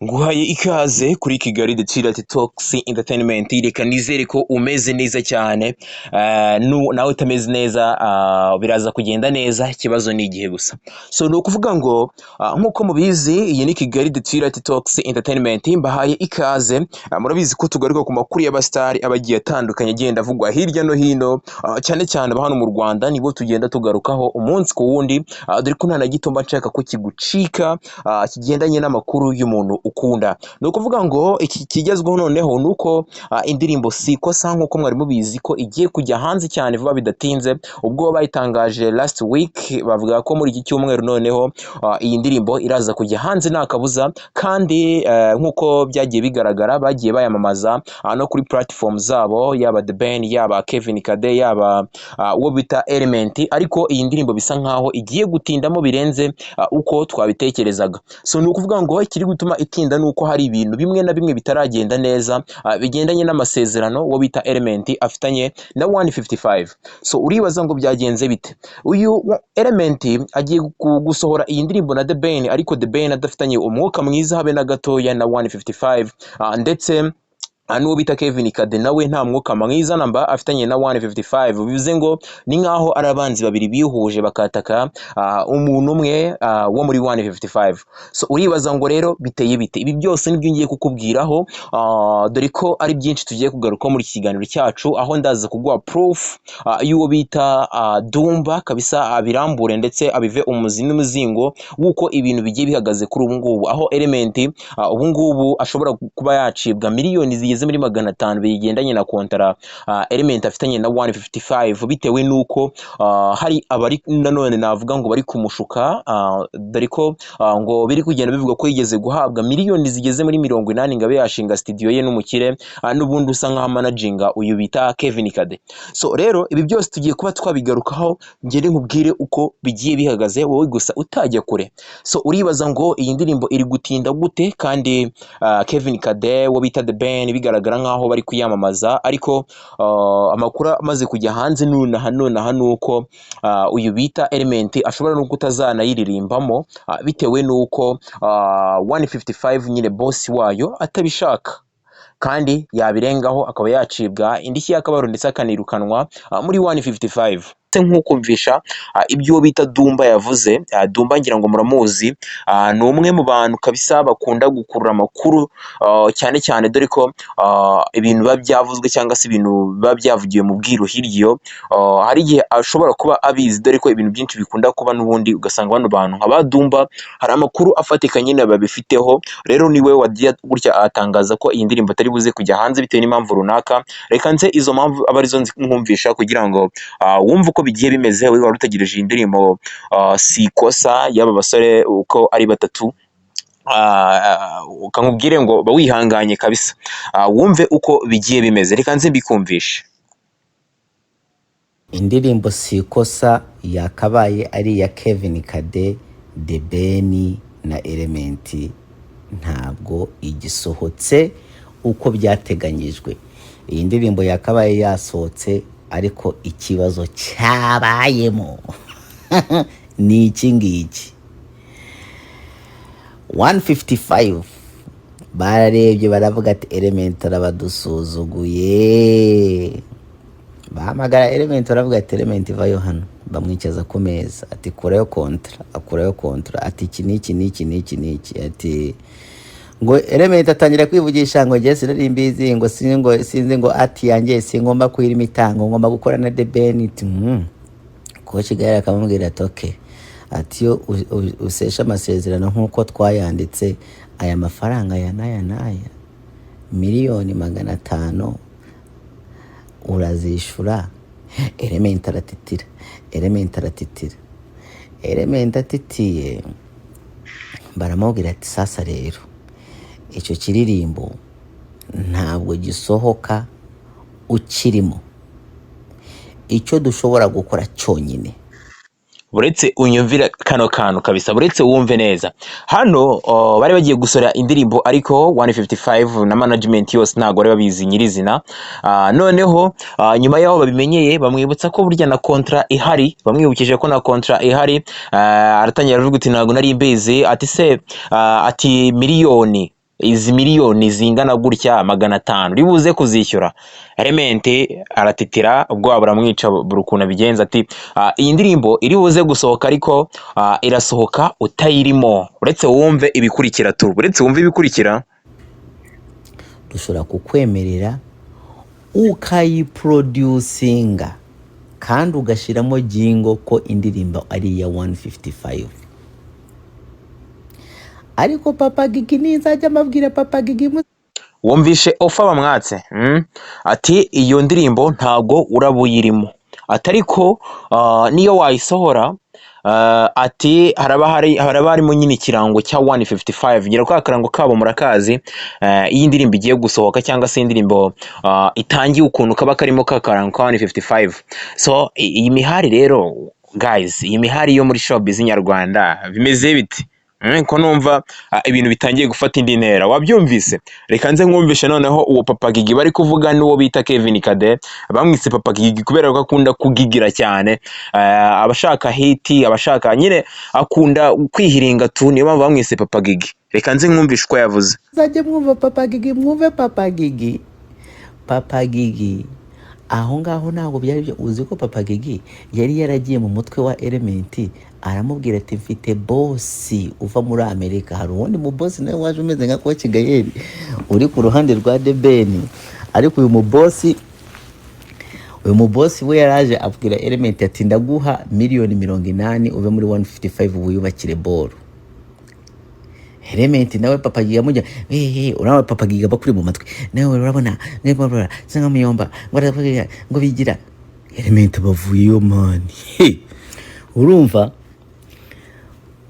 Nguhaye ikaze kuri Kigali The Chirat Talks Entertainment. Reka nizere ko umeze neza cyane. Nawe utameze neza, biraza kugenda neza, ikibazo ni igihe gusa. So ni ukuvuga ngo nk'uko mubizi, iyi ni Kigali The Chirat Talks Entertainment. Mbahaye ikaze. Murabizi ko tugaruka ku makuru y'abastari abagiye atandukanye agenda avugwa hirya no hino, cyane cyane hano mu Rwanda nibo tugenda tugarukaho umunsi ku wundi. Dore ko nta na gito mba nshaka ko kigucika kigendanye n'amakuru y'umuntu ukunda. Ni ukuvuga ngo iki kigezweho noneho ni uko indirimbo Sikosa nk'uko mwari mubizi ko igiye kujya hanze cyane vuba bidatinze, ubwo bayitangaje last week bavuga ko muri iki cyumweru noneho iyi ndirimbo iraza kujya hanze nta kabuza, kandi nk'uko byagiye bigaragara bagiye bayamamaza no kuri platform zabo, yaba The Ben, yaba Kevin Kade, yaba uwo bita Element, ariko iyi ndirimbo bisa nkaho igiye gutindamo birenze uko twabitekerezaga. So ni ukuvuga ngo ikiri gutuma itinda nuko hari ibintu bimwe na bimwe bitaragenda neza bigendanye n'amasezerano uwo bita Element afitanye na 155. So uribaza ngo byagenze bite? Uyu Element agiye gusohora iyi ndirimbo na The Ben, ariko The Ben adafitanye umwuka mwiza habe na gatoya na 155, ndetse n'uwo bita Kevin Kade nawe nta mwuka mwiza namba afitanye na 155. Bivuze ngo ni nkaho ari abanzi babiri bihuje bakataka umuntu umwe wo muri 155. So uribaza ngo rero biteye bite? Ibi byose nibyo ngiye kukubwiraho, dore ko ari byinshi tugiye kugaruka muri kiganiro cyacu, aho ndaza kuguha proof y'uwo bita Dumba kabisa, abirambure ndetse abive umuzi n'umuzingo wuko ibintu bigiye bihagaze kuri ubu ngubu, aho Element ubu ngubu ashobora kuba yacibwa miliyoni zigeze muri 500 bigendanye na kontara Element afitanye na 155, bitewe nuko hari abari nanone navuga ngo bari kumushuka, dore ko ngo biri kugenda bivuga ko yigeze guhabwa miliyoni zigeze muri 80 ngabe yashinga studio ye n'umukire n'ubundi usa nka managinga uyu bita Kevin Kade. So rero ibi byose tugiye kuba twabigarukaho, ngere nkubwire uko bigiye bihagaze, wowe gusa utajya kure. So uribaza ngo iyi ndirimbo iri gutinda gute, kandi Kevin Kade wo bita The Ben bigaragara nkaho bari kuyamamaza, ariko amakuru amaze kujya hanze nonaha nuko uyu bita Element ashobora no kutazanayiririmbamo, bitewe nuko 155 nyine boss wayo atabishaka, kandi yabirengaho akaba yacibwa indishyi y'akabaro ndetse akanirukanwa muri 155. Nk'ukumvisha ibyo bita Dumba yavuze. Dumba ngira ngo muramuzi, ni umwe mu bantu kabisa bakunda gukurura amakuru cyane cyane, dore ko ibintu biba byavuzwe cyangwa se ibintu biba byavugiwe mu bwiru hiryo, hari igihe ashobora kuba abizi, dore ko ibintu byinshi bikunda kuba n'ubundi ugasanga bano bantu nk'aba Dumba hari amakuru afatika nyine babifiteho. Rero niwe wagiye gutya atangaza ko iyi ndirimbo atari buze kujya hanze bitewe n'impamvu runaka. Reka nze izo mpamvu aba arizo nkumvisha kugira ngo wumve uko bigiye bimeze. Wari utegereje iyi ndirimbo Sikosa y'aba basore uko ari batatu, ukamubwire ngo bawihanganye kabisa, wumve uko bigiye bimeze. Reka nze mbikumvishe. Indirimbo Sikosa yakabaye ari iya Kevin Kade, The Ben na Element, ntabwo igisohotse uko byateganyijwe. Iyi ndirimbo yakabaye yasohotse, ariko ikibazo cyabayemo ni iki ngiki. 155 bararebye baravuga ati Element arabadusuzuguye, bahamagara Element baravuga ati Element vayo hano, bamwicaza ku meza ati kurayo kontra, ati iki niki, ati ngo Element atangira kwivugisha ngo je sinarimbizi ngo sinzi ngo ati yanjye singomba kwira imitango, ngomba gukora na The Ben. Ko Kigali akamubwira ati okay, ati yo usesha amasezerano nkuko twayanditse, aya mafaranga ya naya miliyoni 500 urazishura. Element atitiye, baramubwira ati sasa rero icyo kiririmbo ntabwo gisohoka ukirimo, icyo dushobora gukora cyonyine. Buretse unyumvira kano kantu kabisa, buretse wumve neza. Hano bari bagiye gusora indirimbo, ariko 155 na management yose ntago bari babizi nyirizina. Noneho nyuma yaho babimenyeye bamwibutsa ko burya na kontra ihari, bamwibukije ko na kontra ihari. Aratangira avuga ati ntago nari mbizi, ati se ati miliyoni izi miliyoni zingana gutya 500 uri buze kuzishyura. Element aratitira ubwo buramwica buri ukuntu abigenza ati iyi ndirimbo iri buze gusohoka ariko irasohoka utayirimo, uretse wumve ibikurikira tu, uretse wumve ibikurikira. Dushobora kukwemerera ukayiproducinga kandi ugashiramo jingo ko indirimbo ari iya 155, ariko Papa Gigi nizajya amabwira Papa Gigi wumvishe ofa bamwatse ati iyo ndirimbo ntago urabuyirimo, atariko niyo wayisohora ati haraba harimo nyine ikirango cya 155, ngira ko akarango kabo murakazi. Iyi ndirimbo igiye gusohoka cyangwa se indirimbo itangiye ukuntu kaba karimo kakarango ka 155. So iyi mihari rero guys, iyi mihari yo muri showbiz nyarwanda bimeze biti? Ko numva ibintu bitangiye gufata indi ntera, wabyumvise? Reka nze nkumvishe noneho uwo Papa Gigi bari kuvuga n'uwo bita Kevin Kade. Bamwise Papa Gigi kubera ko akunda kugigira cyane, abashaka hiti, abashaka nyine akunda kwihiringa tu, niyo mpamvu bamwise Papa Gigi. Reka nze nkumvishe uko yavuze. Zajye mwumva Papa Gigi, mwumve Papa Gigi. Papa Gigi aho ngaho ntabwo byari byo. Uzi ko Papa Gigi yari yaragiye mu mutwe wa Element, aramubwira ati mfite bossi uva muri Amerika. Hari uwundi mu boss nawe waje umeze nka Coach Gayeri uri ku ruhande rwa The Ben, ariko uyu mu boss we yaraje abwira Element ati ndaguha miliyoni 80 uve muri 155 wiyubakire ball. Element nawe Papa Gigi amujya uraba Papa Gigi bakuri mu matwi nawe urabona ngabara sanga muyomba ngo bigira Element bavuyeyo man. Urumva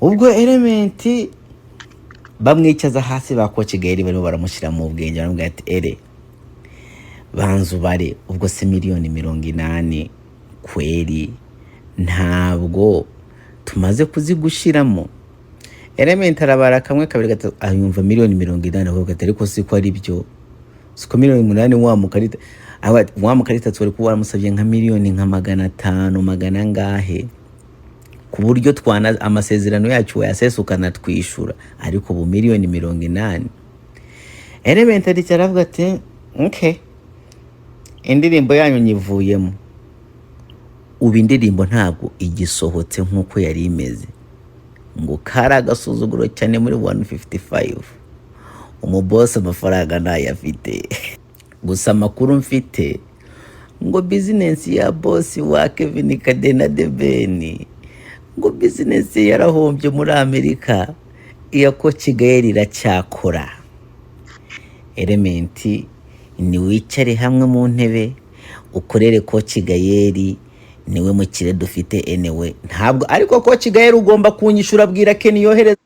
ubwo Element bamwicaza hasi ba Coach Gayeri bari baramushyira mu bwenge, baramubwira ati banzu bare ubwo se miliyoni 80 kweri ntabwo tumaze kuzigushiramo. Element arabara kamwe kabiri gatatu ayumva miliyoni 80 avuga ati ariko siko ari byo, siko miliyoni 8 wa mukarita twari kuba waramusabye nka miliyoni nka 500 magana ngahe, ku buryo twana amasezerano yacu yasesukana twishura, ariko bu miliyoni 80. Element ari cyaravuga ati okay, indirimbo yanyu nyivuyemo. Ubu indirimbo ntabwo igisohotse nkuko yari imeze, ngo karagasuzuguro cyane muri 155. Umuboss amafaranga nayo afite. Gusa makuru mfite ngo business ya boss wa Kevin Kade na The Ben, ngo business yarahombye muri Amerika, iya Coach Gayeri iracyakora. Element ni wicare hamwe mu ntebe ukorere Coach Gayeri, niwe mukire dufite anyway. Ntabwo ariko Coach Gayeri ugomba kunyishura, bwira Ken yohereza.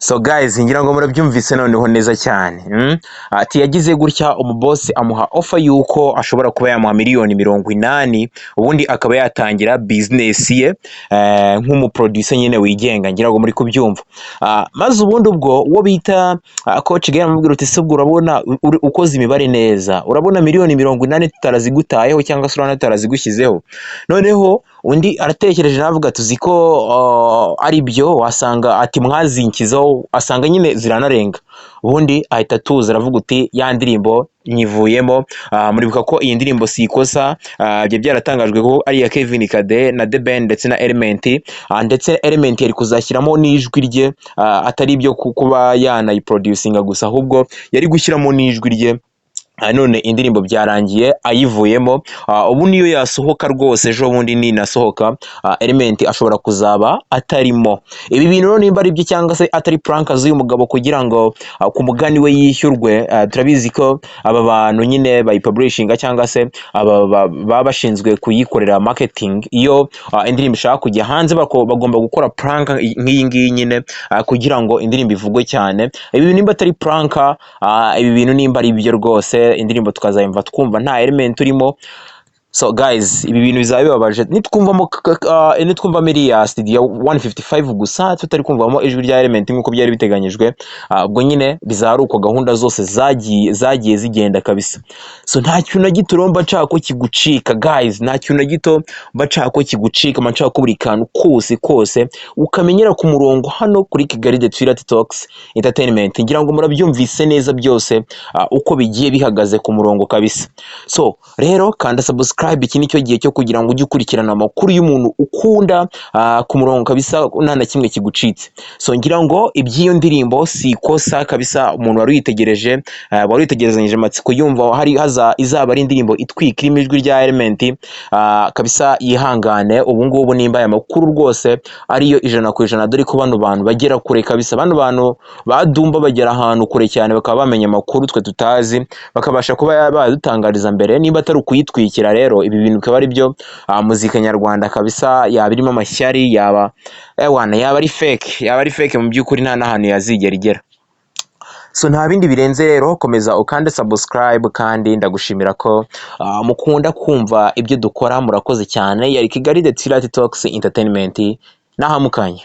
So guys, ngira ngo murabyumvise noneho neza cyane. Ati yagize gutya umuboss amuha offer yuko ashobora kuba yamuha miliyoni 80 ubundi akaba yatangira business ye nk'umuproducer nyine wigenga, ngira ngo muri kubyumva. Maze ubundi ubwo uwo bita Coach Gayeri amubwira uti se ubwo urabona ukoze imibare neza, urabona miliyoni 80 tutarazigutayeho cyangwa se urana tutarazigushyizeho. Noneho undi aratekereje navuga tuziko ari byo, wasanga ati mwazinkizo asanga nyine ziranarenga. Ubundi ahita tuza aravuga uti ya ndirimbo nyivuyemo. Muribuka ko iyi ndirimbo si ikosa, bye byaratangajwe ko ari ya Kevin Kade na The Ben ndetse na Element, ndetse Element yari kuzashyiramo n'ijwi rye, atari byo kuba yanayiproducinga gusa, ahubwo yari gushyiramo n'ijwi rye. None indirimbo byarangiye ayivuyemo. Ubu niyo yasohoka rwose ejo bundi ni nasohoka, Element ashobora kuzaba atarimo. Ibi bintu rero nimba ari byo cyangwa se atari prank z'uyu mugabo kugira ngo ku mugani we yishyurwe, turabizi ko aba bantu nyine bayipublishinga cyangwa se baba bashinzwe kuyikorera marketing. Iyo indirimbo ishaka kujya hanze bagomba gukora prank nk'iyi ngiyi nyine kugira ngo indirimbo ivugwe cyane. Ibi bintu nimba atari prank, ibi bintu nimba ari byo rwose indirimbo tukazayumva twumva nta Element urimo, So guys, ibi bintu bizaba bibabaje nitwumvamo iriya studio 155 gusa, tutari kumvamo ijwi rya Element nk'uko byari biteganyijwe. Ubwo nyine bizaba ari uko gahunda zose zagiye zigenda kabisa. So nta kintu na gito romba nshaka ko kigucika guys, nta kintu na gito mba nshaka ko kigucika, mba nshaka ko buri kantu kose ukamenyera ku murongo hano kuri Kigali The Twilight Talks Entertainment. Ngira ngo murabyumvise neza byose uko bigiye bihagaze ku murongo kabisa. So rero kanda subscribe, iki nicyo gihe cyo kugira ngo ujye ukurikirana amakuru y'umuntu ukunda ku murongo kabisa, nta na kimwe kigucitse. So ngira ngo iby'iyo ndirimbo si ikosa kabisa, umuntu wari witegerezanyije amatsiko yumva izaba ari indirimbo itwika irimo ijwi rya Element kabisa. Yihangane ubu ngubu nimba aya makuru rwose ariyo 100%, dore ko bano bantu bagera kure kabisa, bano bantu badumba bagera ahantu kure cyane, bakaba bamenya amakuru twe tutazi, bakabasha kuba badutangariza mbere, niba atari ukuyitwikira. Rero ibi bintu bikaba ari byo muzika nyarwanda kabisa, yaba irimo amashyari, yaba ari fake mu by'ukuri, nta n'ahantu yazigera igera. So nta bindi birenze rero, komeza ukande subscribe, kandi ndagushimira ko mukunda kumva ibyo dukora. Murakoze cyane. Yari Kigali The Twilight Talks Entertainment, nahamukanya.